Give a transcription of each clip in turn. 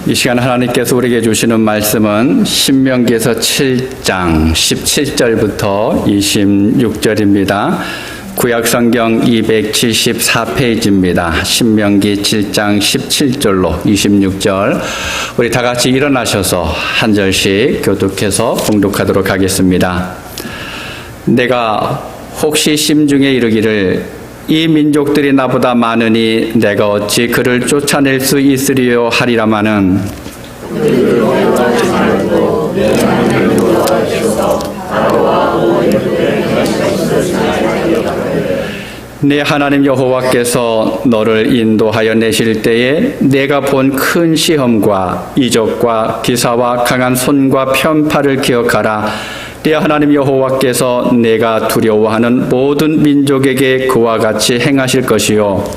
이 시간 하나님께서 우리에게 주시는 말씀은 신명기에서 7장 17절부터 26절입니다. 구약성경 274페이지입니다. 신명기 7장 17절로 26절. 우리 다 같이 일어나셔서 한 절씩 교독해서 봉독하도록 하겠습니다. 내가 혹시 심중에 이르기를 이 민족들이 나보다 많으니 내가 어찌 그를 쫓아낼 수 있으리요 하리라마는 네 하나님 여호와께서 너를 인도하여 내실 때에 내가 본 큰 시험과 이적과 기사와 강한 손과 편팔을 기억하라. 네 하나님 여호와께서 내가 두려워하는 모든 민족에게 그와 같이 행하실 것이요.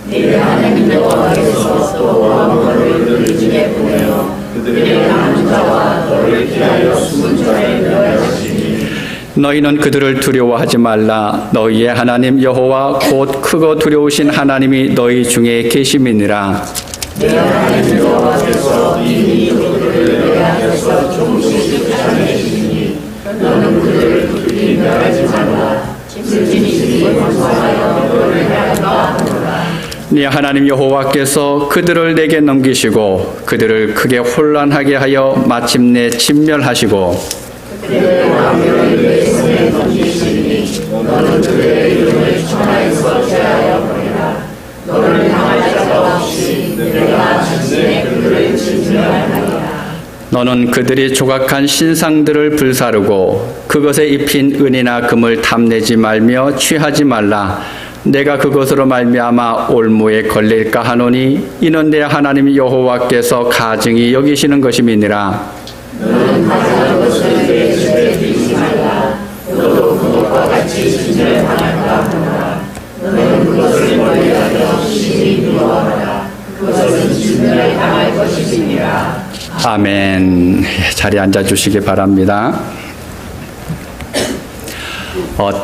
네 하나님 여호와께서 또 왕을 너희 중에 보내어 그들의 남은 자와 너를 피하여 숨은 자에 멸하시니 너희는 그들을 두려워하지 말라. 너희의 하나님 여호와 곧 크고 두려우신 하나님이 너희 중에 계심이니라. 네 하나님 여호와께서 이 민족들을 대하여서 조금씩 쫓아내시니 너는 그들을 두렵게 멸하지 말라. 진실이 원수하여 너를 향하라. 네 하나님 여호와께서 그들을 내게 넘기시고 그들을 크게 혼란하게 하여 마침내 진멸하시고 그들의 왕들을 내 손에 넘기시니 너는 그들의 이름을 천하에서 제하여 버리라. 너를 향할 자가 없이 내가 자신의 그들을 진멸하리라. 너는 그들이 조각한 신상들을 불사르고 그것에 입힌 은이나 금을 탐내지 말며 취하지 말라. 내가 그것으로 말미암아 올무에 걸릴까 하노니 이는 내 하나님 여호와께서 가증히 여기시는 것임이니라. 너는 가져간 것을 내 집에 두지 말라. 너도 그것과 같이 진멸당할까 하노라. 너는 그것을 멀리하여 심히 두려워하라. 그것은 진멸당할 것이니라. 아멘. 자리에 앉아주시기 바랍니다.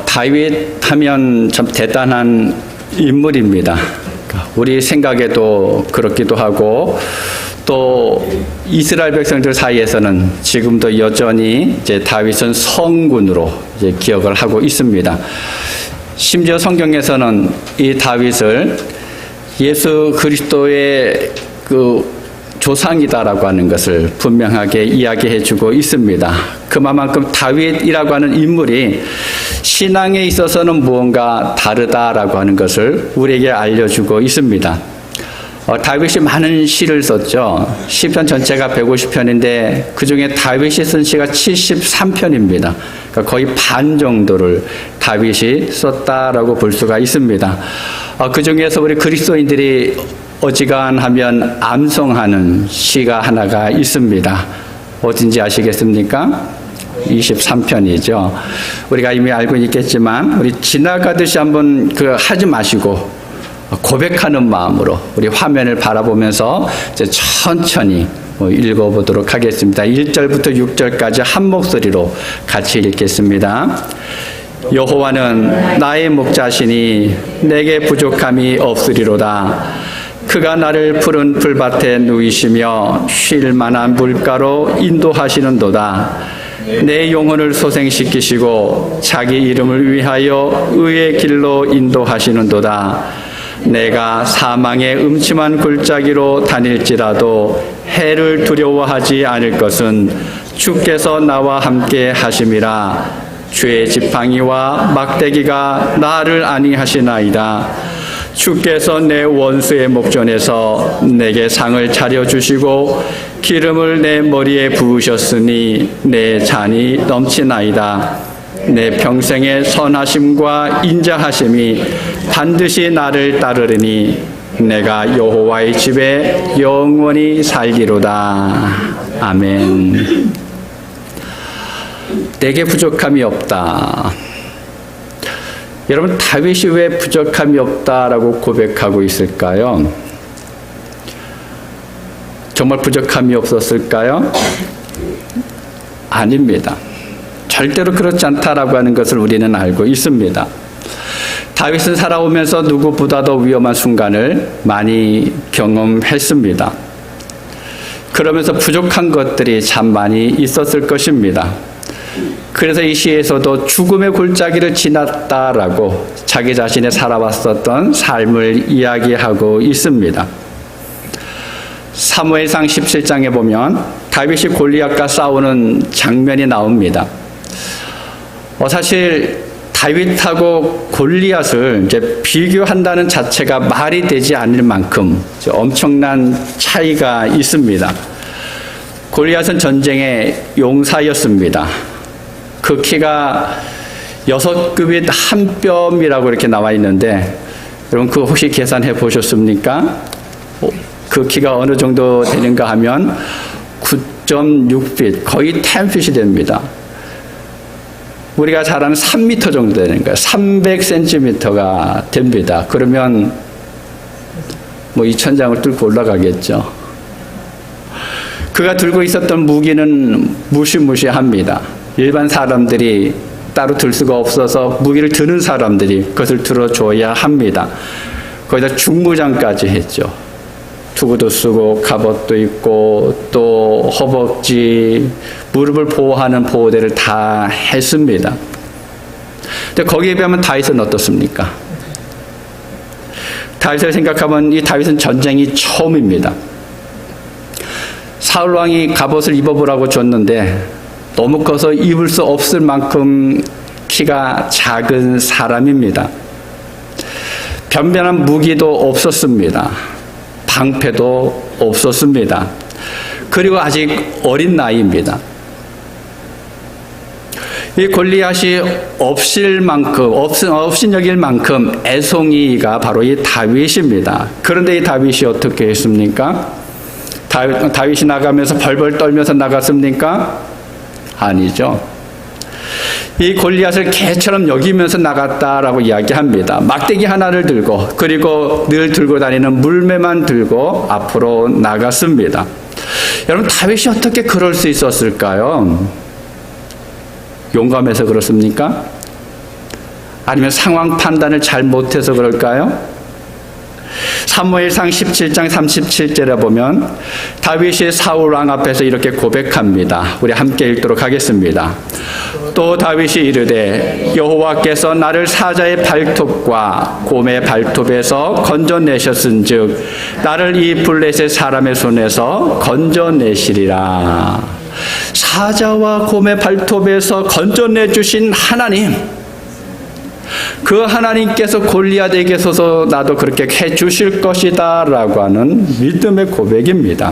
다윗 하면 참 대단한 인물입니다. 우리 생각에도 그렇기도 하고 또 이스라엘 백성들 사이에서는 지금도 여전히 이제 다윗은 성군으로 이제 기억을 하고 있습니다. 심지어 성경에서는 이 다윗을 예수 그리스도의 조상이다라고 하는 것을 분명하게 이야기해주고 있습니다. 그만큼 다윗이라고 하는 인물이 신앙에 있어서는 무언가 다르다라고 하는 것을 우리에게 알려주고 있습니다. 다윗이 많은 시를 썼죠. 시편 전체가 150편인데 그중에 다윗이 쓴 시가 73편입니다. 그러니까 거의 반 정도를 다윗이 썼다라고 볼 수가 있습니다. 그중에서 우리 그리스도인들이 어지간하면 암송하는 시가 하나가 있습니다. 어딘지 아시겠습니까? 23편이죠. 우리가 이미 알고 있겠지만 우리 지나가듯이 한번 하지 마시고 고백하는 마음으로 우리 화면을 바라보면서 이제 천천히 읽어보도록 하겠습니다. 1절부터 6절까지 한 목소리로 같이 읽겠습니다. 여호와는 나의 목자시니 내게 부족함이 없으리로다. 그가 나를 푸른 풀밭에 누이시며 쉴 만한 물가로 인도하시는도다. 내 영혼을 소생시키시고 자기 이름을 위하여 의의 길로 인도하시는도다. 내가 사망의 음침한 골짜기로 다닐지라도 해를 두려워하지 않을 것은 주께서 나와 함께 하심이라. 주의 지팡이와 막대기가 나를 안위하시나이다. 주께서 내 원수의 목전에서 내게 상을 차려주시고 기름을 내 머리에 부으셨으니 내 잔이 넘치나이다. 내 평생의 선하심과 인자하심이 반드시 나를 따르리니 내가 여호와의 집에 영원히 살기로다. 아멘. 내게 부족함이 없다. 여러분, 다윗이 왜 부족함이 없다라고 고백하고 있을까요? 정말 부족함이 없었을까요? 아닙니다. 절대로 그렇지 않다라고 하는 것을 우리는 알고 있습니다. 다윗은 살아오면서 누구보다도 위험한 순간을 많이 경험했습니다. 그러면서 부족한 것들이 참 많이 있었을 것입니다. 그래서 이 시에서도 죽음의 골짜기를 지났다라고 자기 자신의 살아왔었던 삶을 이야기하고 있습니다. 사무엘상 17장에 보면 다윗이 골리앗과 싸우는 장면이 나옵니다. 사실 다윗하고 골리앗을 이제 비교한다는 자체가 말이 되지 않을 만큼 엄청난 차이가 있습니다. 골리앗은 전쟁의 용사였습니다. 그 키가 6규빗 한 뼘이라고 이렇게 나와 있는데, 여러분 그거 혹시 계산해 보셨습니까? 그 키가 어느 정도 되는가 하면 9.6핏, 거의 10핏이 됩니다. 우리가 잘 아는 3m 정도 되는 거예요. 300cm가 됩니다. 그러면 뭐 2000장을 뚫고 올라가겠죠. 그가 들고 있었던 무기는 무시무시합니다. 일반 사람들이 따로 들 수가 없어서 무기를 드는 사람들이 그것을 들어줘야 합니다. 거기다 중무장까지 했죠. 투구도 쓰고 갑옷도 입고 또 허벅지, 무릎을 보호하는 보호대를 다 했습니다. 근데 거기에 비하면 다윗은 어떻습니까? 다윗을 생각하면 이 다윗은 전쟁이 처음입니다. 사울 왕이 갑옷을 입어보라고 줬는데 너무 커서 입을 수 없을 만큼 키가 작은 사람입니다. 변변한 무기도 없었습니다. 방패도 없었습니다. 그리고 아직 어린 나이입니다. 이 골리앗이 업신여길 만큼 애송이가 바로 이 다윗입니다. 그런데 이 다윗이 어떻게 했습니까? 다윗이 나가면서 벌벌 떨면서 나갔습니까? 아니죠. 이 골리앗을 개처럼 여기면서 나갔다라고 이야기합니다. 막대기 하나를 들고, 그리고 늘 들고 다니는 물매만 들고 앞으로 나갔습니다. 여러분, 다윗이 어떻게 그럴 수 있었을까요? 용감해서 그렇습니까? 아니면 상황 판단을 잘 못해서 그럴까요? 사무엘상 17장 37절에 보면 다윗이 사울 왕 앞에서 이렇게 고백합니다. 우리 함께 읽도록 하겠습니다. 또 다윗이 이르되 여호와께서 나를 사자의 발톱과 곰의 발톱에서 건져내셨은즉 나를 이 블레셋 사람의 손에서 건져내시리라. 사자와 곰의 발톱에서 건져내 주신 하나님, 그 하나님께서 골리앗에게서 나도 그렇게 해 주실 것이다 라고 하는 믿음의 고백입니다.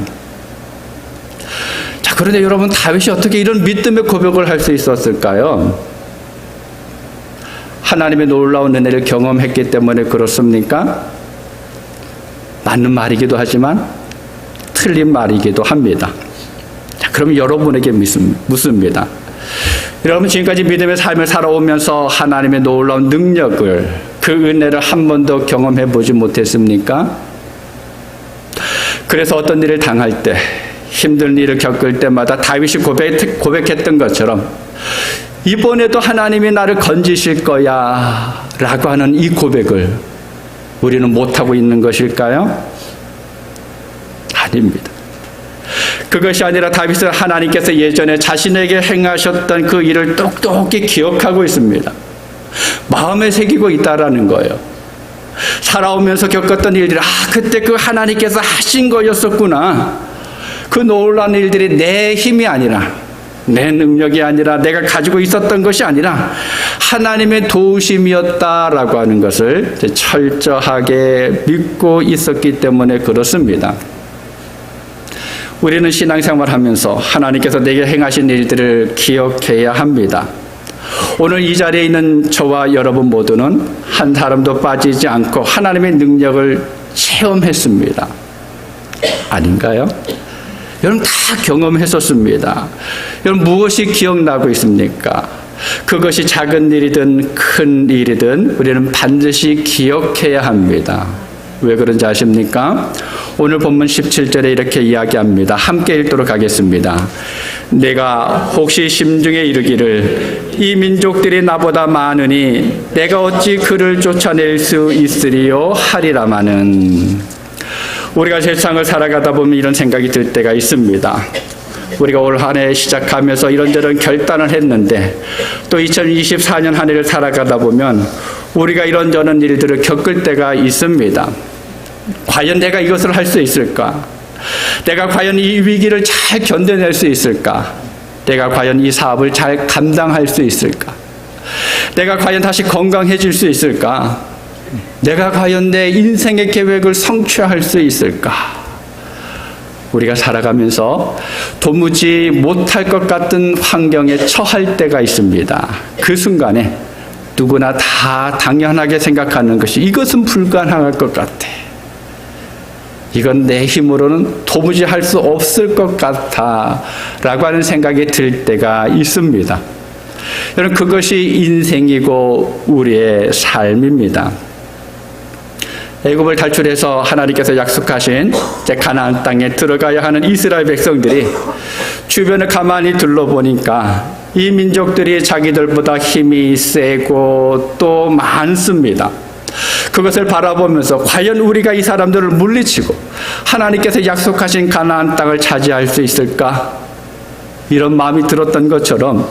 자, 그런데 여러분, 다윗이 어떻게 이런 믿음의 고백을 할 수 있었을까요? 하나님의 놀라운 은혜를 경험했기 때문에 그렇습니까? 맞는 말이기도 하지만 틀린 말이기도 합니다. 자, 그럼 여러분에게 묻습니다. 여러분, 지금까지 믿음의 삶을 살아오면서 하나님의 놀라운 능력을, 그 은혜를 한 번도 경험해 보지 못했습니까? 그래서 어떤 일을 당할 때, 힘든 일을 겪을 때마다 다윗이 고백했던 것처럼 이번에도 하나님이 나를 건지실 거야 라고 하는 이 고백을 우리는 못하고 있는 것일까요? 아닙니다. 그것이 아니라 다윗은 하나님께서 예전에 자신에게 행하셨던 그 일을 똑똑히 기억하고 있습니다. 마음에 새기고 있다라는 거예요. 살아오면서 겪었던 일들이, 그때 그 하나님께서 하신 거였었구나. 그 놀라운 일들이 내 힘이 아니라, 내 능력이 아니라, 내가 가지고 있었던 것이 아니라 하나님의 도우심이었다라고 하는 것을 철저하게 믿고 있었기 때문에 그렇습니다. 우리는 신앙생활 하면서 하나님께서 내게 행하신 일들을 기억해야 합니다. 오늘 이 자리에 있는 저와 여러분 모두는 한 사람도 빠지지 않고 하나님의 능력을 체험했습니다. 아닌가요? 여러분, 다 경험했었습니다. 여러분, 무엇이 기억나고 있습니까? 그것이 작은 일이든 큰 일이든 우리는 반드시 기억해야 합니다. 왜 그런지 아십니까? 오늘 본문 17절에 이렇게 이야기합니다. 함께 읽도록 하겠습니다. 내가 혹시 심중에 이르기를 이 민족들이 나보다 많으니 내가 어찌 그를 쫓아낼 수 있으리요 하리라마는. 우리가 세상을 살아가다 보면 이런 생각이 들 때가 있습니다. 우리가 올 한 해 시작하면서 이런저런 결단을 했는데 또 2024년 한 해를 살아가다 보면 우리가 이런저런 일들을 겪을 때가 있습니다. 과연 내가 이것을 할 수 있을까? 내가 과연 이 위기를 잘 견뎌낼 수 있을까? 내가 과연 이 사업을 잘 감당할 수 있을까? 내가 과연 다시 건강해질 수 있을까? 내가 과연 내 인생의 계획을 성취할 수 있을까? 우리가 살아가면서 도무지 못할 것 같은 환경에 처할 때가 있습니다. 그 순간에 누구나 다 당연하게 생각하는 것이 이것은 불가능할 것 같아. 이건 내 힘으로는 도무지 할 수 없을 것 같아 라고 하는 생각이 들 때가 있습니다. 여러분, 그것이 인생이고 우리의 삶입니다. 애굽을 탈출해서 하나님께서 약속하신 가나안 땅에 들어가야 하는 이스라엘 백성들이 주변을 가만히 둘러보니까 이 민족들이 자기들보다 힘이 세고 또 많습니다. 그것을 바라보면서 과연 우리가 이 사람들을 물리치고 하나님께서 약속하신 가나안 땅을 차지할 수 있을까? 이런 마음이 들었던 것처럼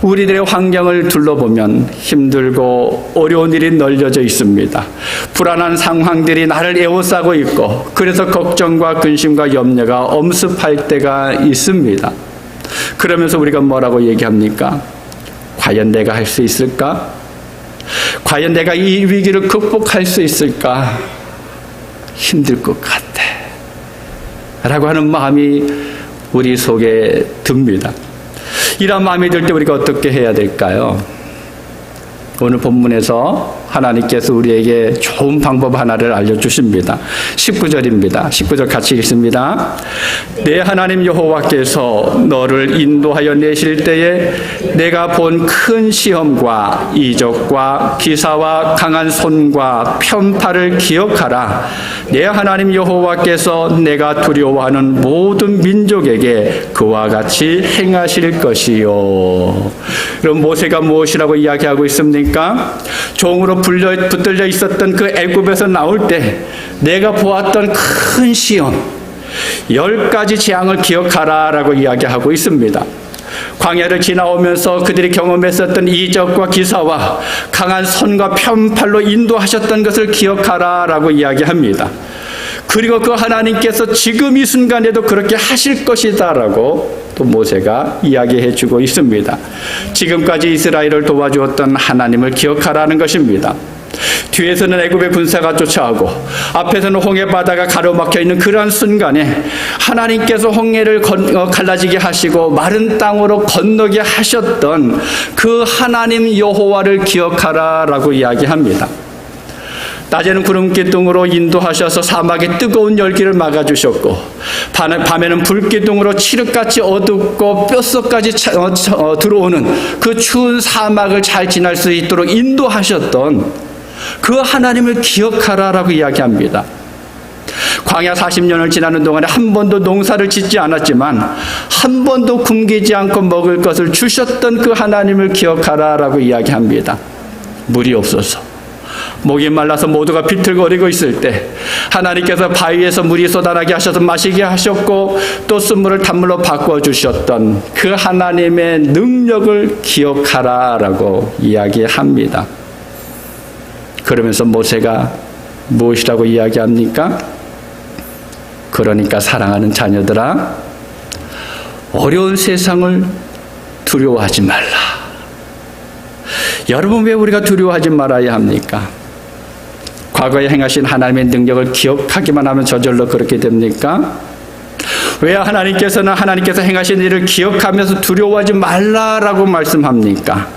우리들의 환경을 둘러보면 힘들고 어려운 일이 널려져 있습니다. 불안한 상황들이 나를 에워싸고 있고 그래서 걱정과 근심과 염려가 엄습할 때가 있습니다. 그러면서 우리가 뭐라고 얘기합니까? 과연 내가 할 수 있을까? 과연 내가 이 위기를 극복할 수 있을까? 힘들 것 같아 라고 하는 마음이 우리 속에 듭니다. 이런 마음이 들 때 우리가 어떻게 해야 될까요? 오늘 본문에서 하나님께서 우리에게 좋은 방법 하나를 알려주십니다. 19절입니다. 19절 같이 읽습니다. 내 하나님 여호와께서 너를 인도하여 내실 때에 내가 본 큰 시험과 이적과 기사와 강한 손과 편팔을 기억하라. 내 하나님 여호와께서 내가 두려워하는 모든 민족에게 그와 같이 행하실 것이요. 그럼 모세가 무엇이라고 이야기하고 있습니까? 종으로 붙들려 있었던 그 애굽에서 나올 때 내가 보았던 큰 시험 10가지 재앙을 기억하라 라고 이야기하고 있습니다. 광야를 지나오면서 그들이 경험했었던 이적과 기사와 강한 손과 편팔로 인도하셨던 것을 기억하라 라고 이야기합니다. 그리고 그 하나님께서 지금 이 순간에도 그렇게 하실 것이다 라고 또 모세가 이야기해 주고 있습니다. 지금까지 이스라엘을 도와주었던 하나님을 기억하라는 것입니다. 뒤에서는 애굽의 군사가 쫓아오고 앞에서는 홍해 바다가 가로막혀 있는 그러한 순간에 하나님께서 홍해를 갈라지게 하시고 마른 땅으로 건너게 하셨던 그 하나님 여호와를 기억하라라고 이야기합니다. 낮에는 구름 기둥으로 인도하셔서 사막에 뜨거운 열기를 막아주셨고 밤에는 불기둥으로 칠흑같이 어둡고 뼛속까지 들어오는 그 추운 사막을 잘 지날 수 있도록 인도하셨던 그 하나님을 기억하라라고 이야기합니다. 광야 40년을 지나는 동안에 한 번도 농사를 짓지 않았지만 한 번도 굶기지 않고 먹을 것을 주셨던 그 하나님을 기억하라라고 이야기합니다. 물이 없어서 목이 말라서 모두가 비틀거리고 있을 때 하나님께서 바위에서 물이 쏟아나게 하셔서 마시게 하셨고 또 쓴물을 단물로 바꿔주셨던 그 하나님의 능력을 기억하라라고 이야기합니다. 그러면서 모세가 무엇이라고 이야기합니까? 그러니까 사랑하는 자녀들아, 어려운 세상을 두려워하지 말라. 여러분, 왜 우리가 두려워하지 말아야 합니까? 과거에 행하신 하나님의 능력을 기억하기만 하면 저절로 그렇게 됩니까? 왜 하나님께서는 하나님께서 행하신 일을 기억하면서 두려워하지 말라라고 말씀합니까?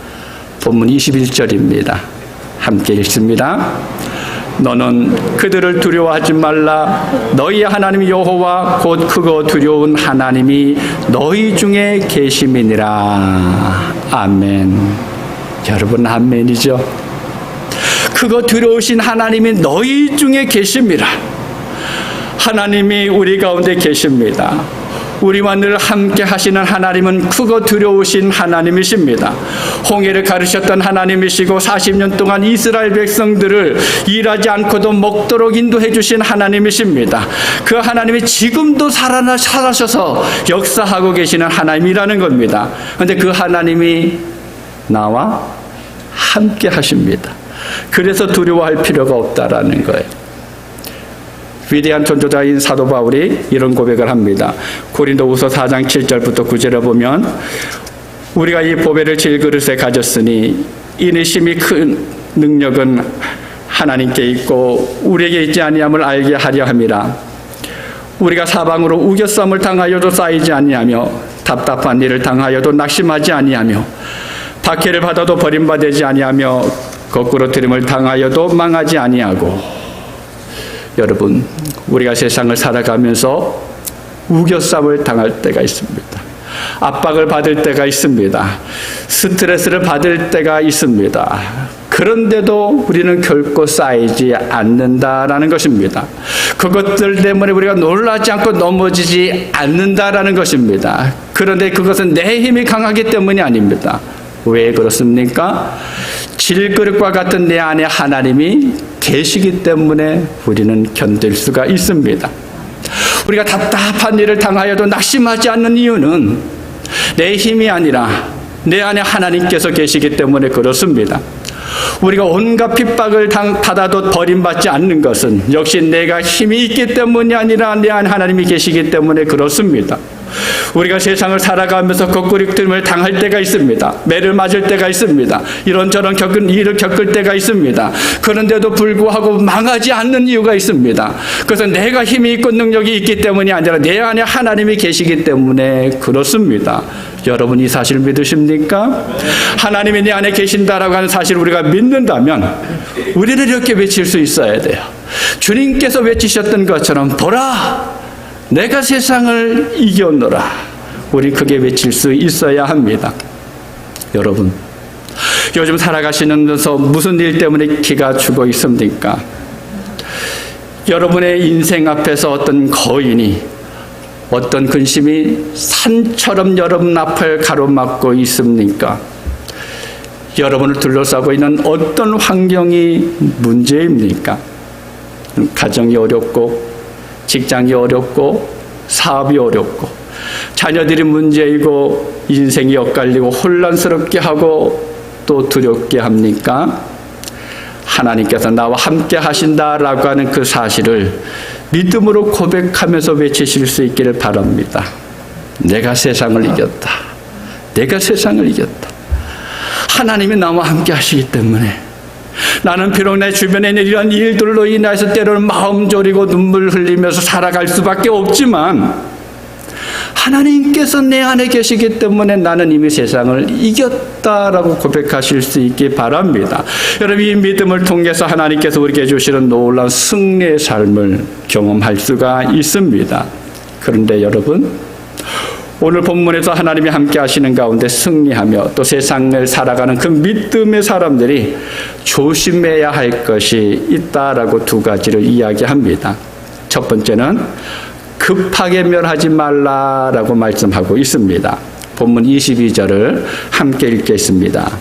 본문 21절입니다. 함께 읽습니다. 너는 그들을 두려워하지 말라. 너희의 하나님 여호와 곧 크고 두려운 하나님이 너희 중에 계심이니라. 아멘. 여러분, 아멘이죠? 크고 두려우신 하나님이 너희 중에 계십니다. 하나님이 우리 가운데 계십니다. 우리와 늘 함께 하시는 하나님은 크고 두려우신 하나님이십니다. 홍해를 가르셨던 하나님이시고 40년 동안 이스라엘 백성들을 일하지 않고도 먹도록 인도해 주신 하나님이십니다. 그 하나님이 지금도 살아셔서 역사하고 계시는 하나님이라는 겁니다. 그런데 그 하나님이 나와 함께 하십니다. 그래서 두려워할 필요가 없다라는 거예요. 위대한 전도자인 사도 바울이 이런 고백을 합니다. 고린도후서 4장 7절부터 9절에 보면 우리가 이 보배를 질그릇에 가졌으니 이는 심히 큰 능력은 하나님께 있고 우리에게 있지 아니함을 알게 하려 함이라. 우리가 사방으로 우겨쌈을 당하여도 쌓이지 아니하며 답답한 일을 당하여도 낙심하지 아니하며 박해를 받아도 버림받지 아니하며 거꾸로 들임을 당하여도 망하지 아니하고. 여러분, 우리가 세상을 살아가면서 우겨쌈을 당할 때가 있습니다. 압박을 받을 때가 있습니다. 스트레스를 받을 때가 있습니다. 그런데도 우리는 결코 쌓이지 않는다라는 것입니다. 그것들 때문에 우리가 놀라지 않고 넘어지지 않는다라는 것입니다. 그런데 그것은 내 힘이 강하기 때문이 아닙니다. 왜 그렇습니까? 질그릇과 같은 내 안에 하나님이 계시기 때문에 우리는 견딜 수가 있습니다. 우리가 답답한 일을 당하여도 낙심하지 않는 이유는 내 힘이 아니라 내 안에 하나님께서 계시기 때문에 그렇습니다. 우리가 온갖 핍박을 받아도 버림받지 않는 것은 역시 내가 힘이 있기 때문이 아니라 내 안에 하나님이 계시기 때문에 그렇습니다. 우리가 세상을 살아가면서 거꾸리낌을 당할 때가 있습니다. 매를 맞을 때가 있습니다. 이런저런 일을 겪을 때가 있습니다. 그런데도 불구하고 망하지 않는 이유가 있습니다. 그것은 내가 힘이 있고 능력이 있기 때문이 아니라 내 안에 하나님이 계시기 때문에 그렇습니다. 여러분 이 사실 믿으십니까? 하나님이 내 안에 계신다라고 하는 사실을 우리가 믿는다면 우리는 이렇게 외칠 수 있어야 돼요. 주님께서 외치셨던 것처럼 보라! 내가 세상을 이겼노라. 우리 크게 외칠 수 있어야 합니다. 여러분, 요즘 살아가시면서 무슨 일 때문에 기가 죽어 있습니까? 여러분의 인생 앞에서 어떤 거인이, 어떤 근심이 산처럼 여러분 앞을 가로막고 있습니까? 여러분을 둘러싸고 있는 어떤 환경이 문제입니까? 가정이 어렵고 직장이 어렵고 사업이 어렵고 자녀들이 문제이고 인생이 엇갈리고 혼란스럽게 하고 또 두렵게 합니까? 하나님께서 나와 함께 하신다라고 하는 그 사실을 믿음으로 고백하면서 외치실 수 있기를 바랍니다. 내가 세상을 이겼다. 내가 세상을 이겼다. 하나님이 나와 함께 하시기 때문에 나는 비록 내 주변에 있는 이런 일들로 인해서 때로는 마음 졸이고 눈물 흘리면서 살아갈 수밖에 없지만 하나님께서 내 안에 계시기 때문에 나는 이미 세상을 이겼다라고 고백하실 수 있기 바랍니다. 여러분 이 믿음을 통해서 하나님께서 우리에게 주시는 놀라운 승리의 삶을 경험할 수가 있습니다. 그런데 여러분 오늘 본문에서 하나님이 함께 하시는 가운데 승리하며 또 세상을 살아가는 그 믿음의 사람들이 조심해야 할 것이 있다라고 두 가지를 이야기합니다. 첫 번째는 급하게 멸하지 말라라고 말씀하고 있습니다. 본문 22절을 함께 읽겠습니다.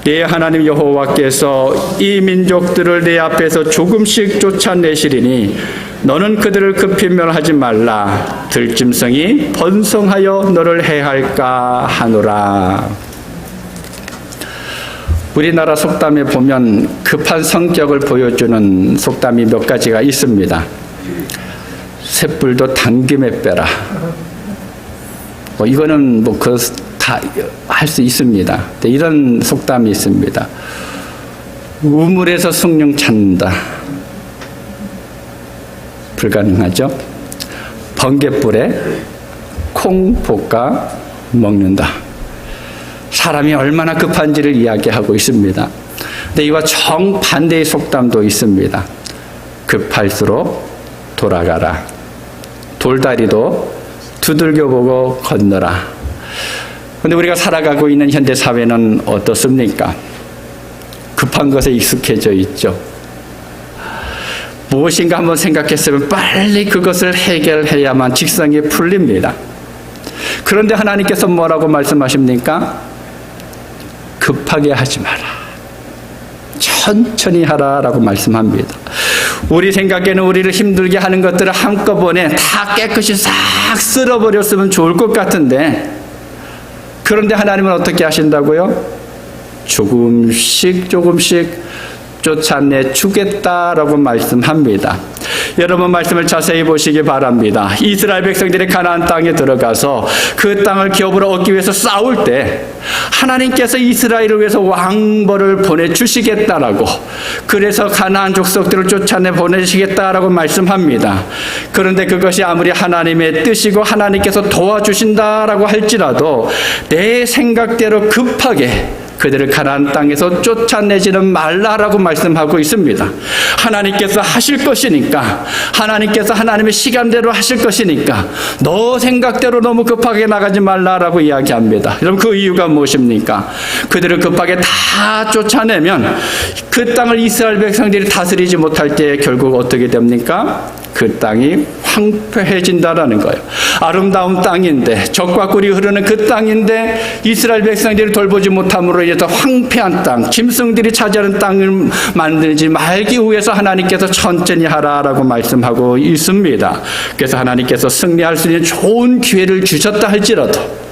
네 하나님 여호와께서 이 민족들을 내 앞에서 조금씩 쫓아내시리니 너는 그들을 급히 멸하지 말라. 들짐승이 번성하여 너를 해할까 하노라. 우리나라 속담에 보면 급한 성격을 보여주는 속담이 몇 가지가 있습니다. 쇳불도 당김에 빼라. 이거는 다 할 수 있습니다. 이런 속담이 있습니다. 우물에서 숭늉 찾는다. 불가능하죠. 번갯불에 콩 볶아 먹는다. 사람이 얼마나 급한지를 이야기하고 있습니다. 근데 이와 정반대의 속담도 있습니다. 급할수록 돌아가라. 돌다리도 두들겨보고 건너라. 그런데 우리가 살아가고 있는 현대 사회는 어떻습니까? 급한 것에 익숙해져 있죠. 무엇인가 한번 생각했으면 빨리 그것을 해결해야만 직성이 풀립니다. 그런데 하나님께서 뭐라고 말씀하십니까? 급하게 하지 마라. 천천히 하라라고 말씀합니다. 우리 생각에는 우리를 힘들게 하는 것들을 한꺼번에 다 깨끗이 싹 쓸어버렸으면 좋을 것 같은데, 그런데 하나님은 어떻게 하신다고요? 조금씩 쫓아내 주겠다라고 말씀합니다. 여러분 말씀을 자세히 보시기 바랍니다. 이스라엘 백성들이 가나안 땅에 들어가서 그 땅을 기업으로 얻기 위해서 싸울 때 하나님께서 이스라엘을 위해서 왕벌을 보내주시겠다라고, 그래서 가나안 족속들을 쫓아내 보내시겠다라고 말씀합니다. 그런데 그것이 아무리 하나님의 뜻이고 하나님께서 도와주신다라고 할지라도 내 생각대로 급하게 그들을 가나안 땅에서 쫓아내지는 말라라고 말씀하고 있습니다. 하나님께서 하실 것이니까, 하나님께서 하나님의 시간대로 하실 것이니까 너 생각대로 너무 급하게 나가지 말라라고 이야기합니다. 여러분 그 이유가 무엇입니까? 그들을 급하게 다 쫓아내면 그 땅을 이스라엘 백성들이 다스리지 못할 때 결국 어떻게 됩니까? 그 땅이 황폐해진다라는 거예요. 아름다운 땅인데, 적과 꿀이 흐르는 그 땅인데 이스라엘 백성들이 돌보지 못함으로 인해서 황폐한 땅, 짐승들이 차지하는 땅을 만들지 말기 위해서 하나님께서 천천히 하라라고 말씀하고 있습니다. 그래서 하나님께서 승리할 수 있는 좋은 기회를 주셨다 할지라도,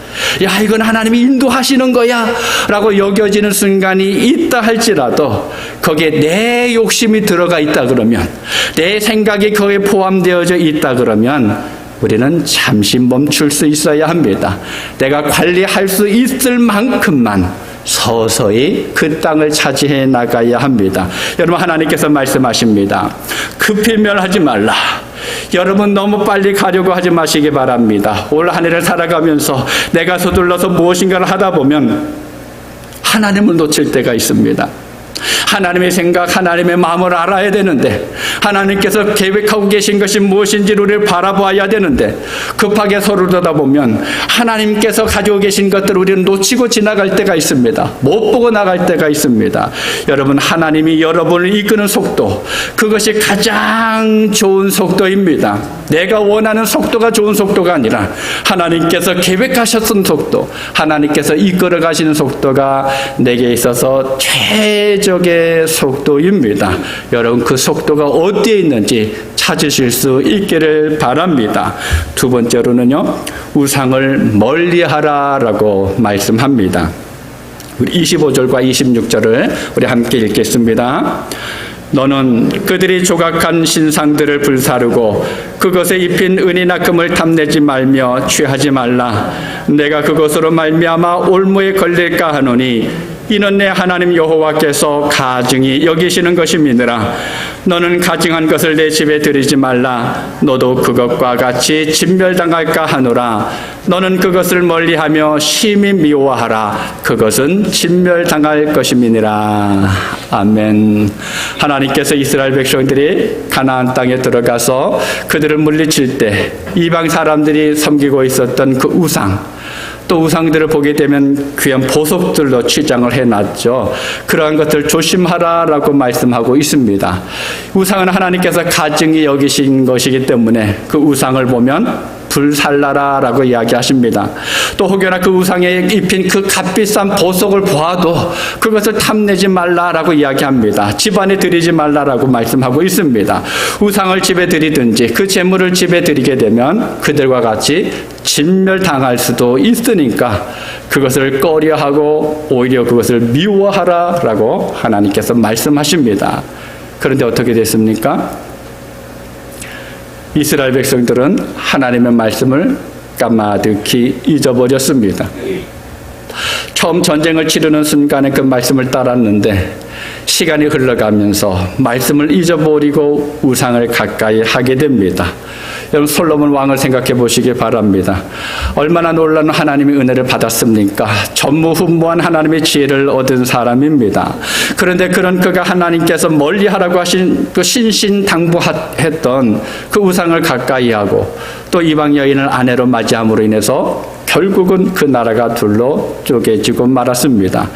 야 이건 하나님이 인도하시는 거야 라고 여겨지는 순간이 있다 할지라도, 거기에 내 욕심이 들어가 있다 그러면, 내 생각이 거기에 포함되어져 있다 그러면 우리는 잠시 멈출 수 있어야 합니다. 내가 관리할 수 있을 만큼만 서서히 그 땅을 차지해 나가야 합니다. 여러분 하나님께서 말씀하십니다. 급히 멸하지 말라. 여러분 너무 빨리 가려고 하지 마시기 바랍니다. 올 한 해를 살아가면서 내가 서둘러서 무엇인가를 하다 보면 하나님을 놓칠 때가 있습니다. 하나님의 생각, 하나님의 마음을 알아야 되는데, 하나님께서 계획하고 계신 것이 무엇인지를 우리를 바라봐야 되는데, 급하게 서두르다 보면 하나님께서 가지고 계신 것들을 우리는 놓치고 지나갈 때가 있습니다. 못 보고 나갈 때가 있습니다. 여러분 하나님이 여러분을 이끄는 속도, 그것이 가장 좋은 속도입니다. 내가 원하는 속도가 좋은 속도가 아니라 하나님께서 계획하셨던 속도, 하나님께서 이끌어 가시는 속도가 내게 있어서 최적의 속도입니다. 여러분 그 속도가 어디에 있는지 찾으실 수 있기를 바랍니다. 두 번째로는요, 우상을 멀리하라라고 말씀합니다. 우리 25절과 26절을 우리 함께 읽겠습니다. 너는 그들이 조각한 신상들을 불사르고 그것에 입힌 은이나 금을 탐내지 말며 취하지 말라. 내가 그것으로 말미암아 올무에 걸릴까 하노니 이는 내 하나님 여호와께서 가증히 여기시는 것임이니라. 너는 가증한 것을 내 집에 들이지 말라. 너도 그것과 같이 진멸당할까 하노라. 너는 그것을 멀리하며 심히 미워하라. 그것은 진멸당할 것임이니라. 아멘. 하나님께서 이스라엘 백성들이 가나안 땅에 들어가서 그들을 물리칠 때 이방 사람들이 섬기고 있었던 그 우상, 또 우상들을 보게 되면 귀한 보석들로 치장을 해놨죠. 그러한 것들 조심하라라고 말씀하고 있습니다. 우상은 하나님께서 가증히 여기신 것이기 때문에 그 우상을 보면 불살라라라고 이야기하십니다. 또 혹여나 그 우상에 입힌 그 값비싼 보석을 보아도 그것을 탐내지 말라라고 이야기합니다. 집안에 들이지 말라라고 말씀하고 있습니다. 우상을 집에 들이든지 그 재물을 집에 들이게 되면 그들과 같이 진멸당할 수도 있으니까 그것을 꺼려하고 오히려 그것을 미워하라라고 하나님께서 말씀하십니다. 그런데 어떻게 됐습니까? 이스라엘 백성들은 하나님의 말씀을 까마득히 잊어버렸습니다. 처음 전쟁을 치르는 순간에 그 말씀을 따랐는데 시간이 흘러가면서 말씀을 잊어버리고 우상을 가까이 하게 됩니다. 여러분 솔로몬 왕을 생각해 보시기 바랍니다. 얼마나 놀라운 하나님의 은혜를 받았습니까? 전무후무한 하나님의 지혜를 얻은 사람입니다. 그런데 그런 그가 하나님께서 멀리하라고 하신 그 신신당부했던 그 우상을 가까이 하고 또 이방 여인을 아내로 맞이함으로 인해서 결국은 그 나라가 둘로 쪼개지고 말았습니다.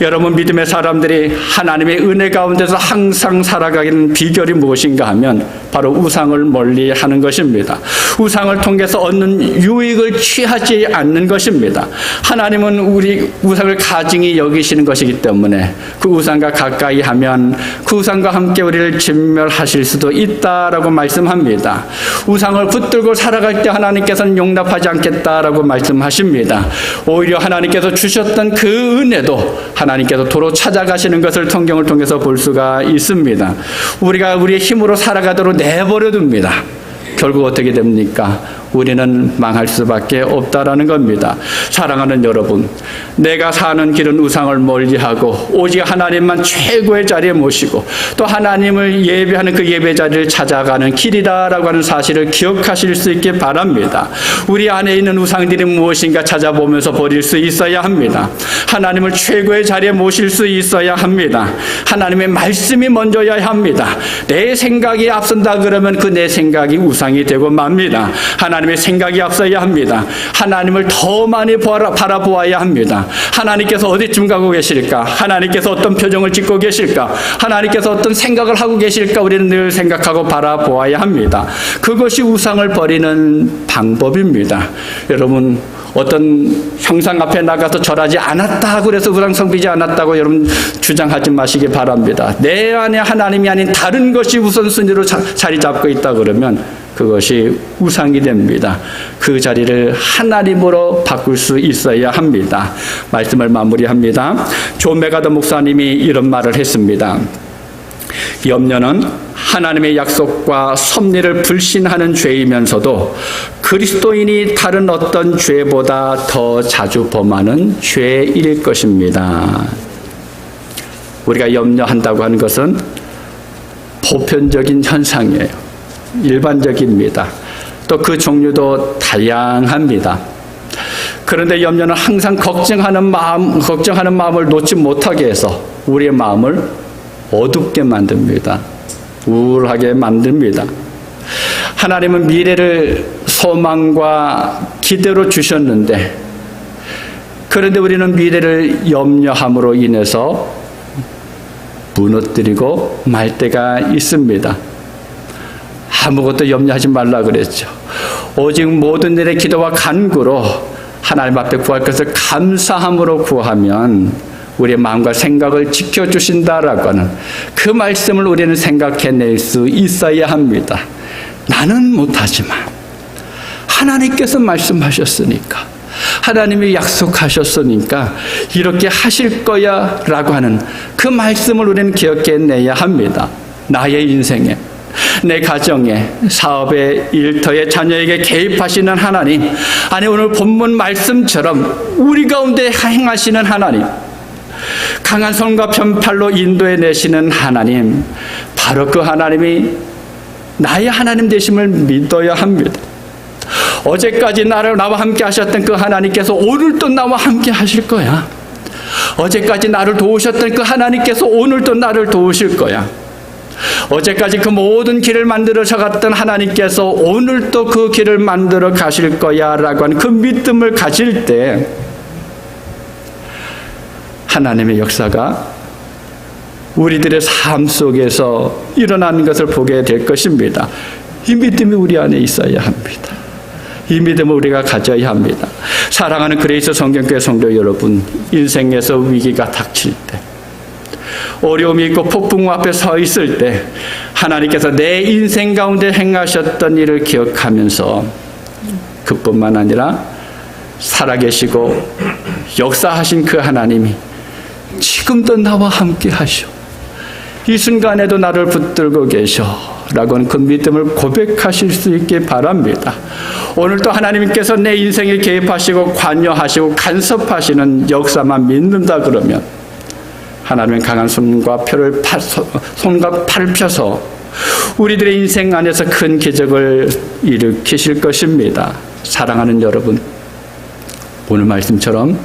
여러분, 믿음의 사람들이 하나님의 은혜 가운데서 항상 살아가는 비결이 무엇인가 하면 바로 우상을 멀리하는 것입니다. 우상을 통해서 얻는 유익을 취하지 않는 것입니다. 하나님은 우리 우상을 가증히 여기시는 것이기 때문에 그 우상과 가까이 하면 그 우상과 함께 우리를 진멸하실 수도 있다라고 말씀합니다. 우상을 붙들고 살아갈 때 하나님께서는 용납하지 않겠다라고 말씀하십니다. 오히려 하나님께서 주셨던 그 은혜도 하나님께서 도로 찾아가시는 것을 성경을 통해서 볼 수가 있습니다. 우리가 우리의 힘으로 살아가도록 내버려 둡니다. 결국 어떻게 됩니까? 우리는 망할 수밖에 없다라는 겁니다. 사랑하는 여러분, 내가 사는 길은 우상을 멀리하고 오직 하나님만 최고의 자리에 모시고 또 하나님을 예배하는 그 예배 자리를 찾아가는 길이다라고 하는 사실을 기억하실 수 있게 바랍니다. 우리 안에 있는 우상들이 무엇인가 찾아보면서 버릴 수 있어야 합니다. 하나님을 최고의 자리에 모실 수 있어야 합니다. 하나님의 말씀이 먼저여야 합니다. 내 생각이 앞선다 그러면 그 내 생각이 우상이 되고 맙니다. 하나님의 생각이 앞서야 합니다. 하나님을 더 많이 바라보아야 합니다. 하나님께서 어디쯤 가고 계실까? 하나님께서 어떤 표정을 짓고 계실까? 하나님께서 어떤 생각을 하고 계실까? 우리는 늘 생각하고 바라보아야 합니다. 그것이 우상을 버리는 방법입니다. 여러분, 어떤 형상 앞에 나가서 절하지 않았다 그래서 우상 섬기지 않았다고 여러분 주장하지 마시기 바랍니다. 내 안에 하나님이 아닌 다른 것이 우선순위로 자리 잡고 있다 그러면 그것이 우상이 됩니다. 그 자리를 하나님으로 바꿀 수 있어야 합니다. 말씀을 마무리합니다. 존 메가더 목사님이 이런 말을 했습니다. 염려는 하나님의 약속과 섭리를 불신하는 죄이면서도 그리스도인이 다른 어떤 죄보다 더 자주 범하는 죄일 것입니다. 우리가 염려한다고 하는 것은 보편적인 현상이에요. 일반적입니다. 또 그 종류도 다양합니다. 그런데 염려는 항상 걱정하는 마음을 놓지 못하게 해서 우리의 마음을 어둡게 만듭니다. 우울하게 만듭니다. 하나님은 미래를 소망과 기대로 주셨는데 그런데 우리는 미래를 염려함으로 인해서 무너뜨리고 말 때가 있습니다. 아무것도 염려하지 말라 그랬죠. 오직 모든 일의 기도와 간구로 하나님 앞에 구할 것을 감사함으로 구하면 우리의 마음과 생각을 지켜주신다라고 하는 그 말씀을 우리는 생각해낼 수 있어야 합니다. 나는 못하지만 하나님께서 말씀하셨으니까 하나님이 약속하셨으니까 이렇게 하실 거야 라고 하는 그 말씀을 우리는 기억해내야 합니다. 나의 인생에, 내 가정에, 사업에, 일터에, 자녀에게 개입하시는 하나님, 아니 오늘 본문 말씀처럼 우리 가운데 행하시는 하나님, 강한 손과 편팔로 인도해 내시는 하나님, 바로 그 하나님이 나의 하나님 되심을 믿어야 합니다. 어제까지 나와 함께 하셨던 그 하나님께서 오늘도 나와 함께 하실 거야. 어제까지 나를 도우셨던 그 하나님께서 오늘도 나를 도우실 거야. 어제까지 그 모든 길을 만들어서 갔던 하나님께서 오늘도 그 길을 만들어 가실 거야 라고 하는 그 믿음을 가질 때 하나님의 역사가 우리들의 삶 속에서 일어나는 것을 보게 될 것입니다. 이 믿음이 우리 안에 있어야 합니다. 이 믿음을 우리가 가져야 합니다. 사랑하는 그레이스 성경교회 성도 여러분, 인생에서 위기가 닥칠 때, 어려움이 있고 폭풍 앞에 서 있을 때 하나님께서 내 인생 가운데 행하셨던 일을 기억하면서 그뿐만 아니라 살아계시고 역사하신 그 하나님이 지금도 나와 함께 하셔, 이 순간에도 나를 붙들고 계셔 라고 하는 그 믿음을 고백하실 수 있게 바랍니다. 오늘도 하나님께서 내 인생에 개입하시고 관여하시고 간섭하시는 역사만 믿는다 그러면 하나님은 강한 손과 팔을 펴서 우리들의 인생 안에서 큰 기적을 일으키실 것입니다. 사랑하는 여러분, 오늘 말씀처럼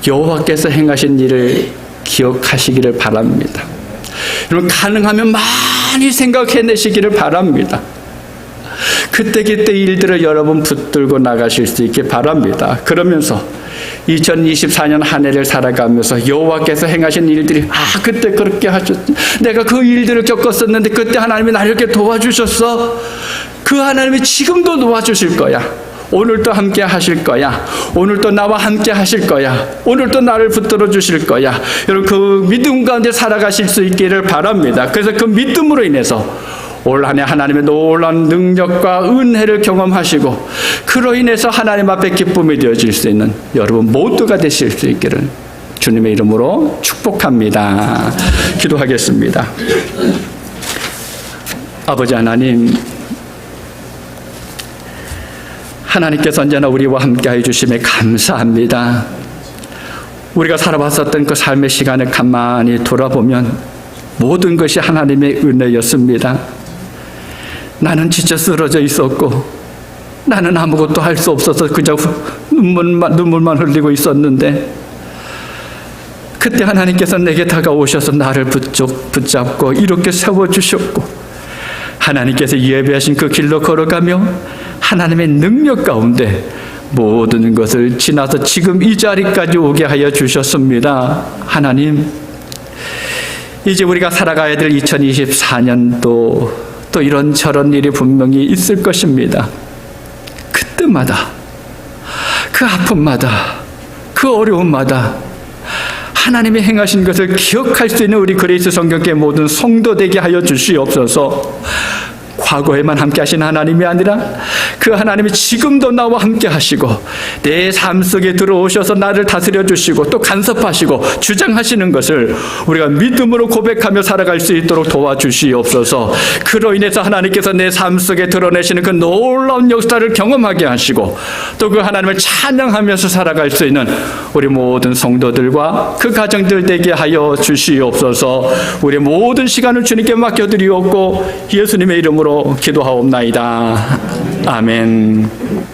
여호와께서 행하신 일을 기억하시기를 바랍니다. 여러분, 가능하면 많이 생각해내시기를 바랍니다. 그때 일들을 여러분 붙들고 나가실 수 있게 바랍니다. 그러면서 2024년 한 해를 살아가면서 여호와께서 행하신 일들이 그때 그렇게 하셨지, 내가 그 일들을 겪었었는데 그때 하나님이 나를 이렇게 도와주셨어. 그 하나님이 지금도 도와주실 거야. 오늘도 함께 하실 거야. 오늘도 나와 함께 하실 거야. 오늘도 나를 붙들어 주실 거야. 여러분, 그 믿음 가운데 살아가실 수 있기를 바랍니다. 그래서 그 믿음으로 인해서 올 한 해 하나님의 놀라운 능력과 은혜를 경험하시고, 그로 인해서 하나님 앞에 기쁨이 되어질 수 있는 여러분 모두가 되실 수 있기를 주님의 이름으로 축복합니다. 기도하겠습니다. 아버지 하나님, 하나님께서 언제나 우리와 함께해 주심에 감사합니다. 우리가 살아왔었던 그 삶의 시간을 가만히 돌아보면 모든 것이 하나님의 은혜였습니다. 나는 지쳐 쓰러져 있었고, 나는 아무것도 할 수 없어서 그저 눈물만 흘리고 있었는데, 그때 하나님께서 내게 다가오셔서 나를 붙잡고 이렇게 세워주셨고, 하나님께서 예배하신 그 길로 걸어가며 하나님의 능력 가운데 모든 것을 지나서 지금 이 자리까지 오게 하여 주셨습니다. 하나님, 이제 우리가 살아가야 될 2024년도 또 이런저런 일이 분명히 있을 것입니다. 그때마다, 그 아픔마다, 그 어려움마다 하나님이 행하신 것을 기억할 수 있는 우리 그레이스 성경교회 모든 성도 되게 하여 주시옵소서. 과거에만 함께 하신 하나님이 아니라 그 하나님이 지금도 나와 함께 하시고 내 삶 속에 들어오셔서 나를 다스려 주시고 또 간섭하시고 주장하시는 것을 우리가 믿음으로 고백하며 살아갈 수 있도록 도와주시옵소서. 그로 인해서 하나님께서 내 삶 속에 드러내시는 그 놀라운 역사를 경험하게 하시고 또 그 하나님을 찬양하면서 살아갈 수 있는 우리 모든 성도들과 그 가정들 되게 하여 주시옵소서. 우리 모든 시간을 주님께 맡겨드리옵고 예수님의 이름으로 기도하옵나이다. 아멘.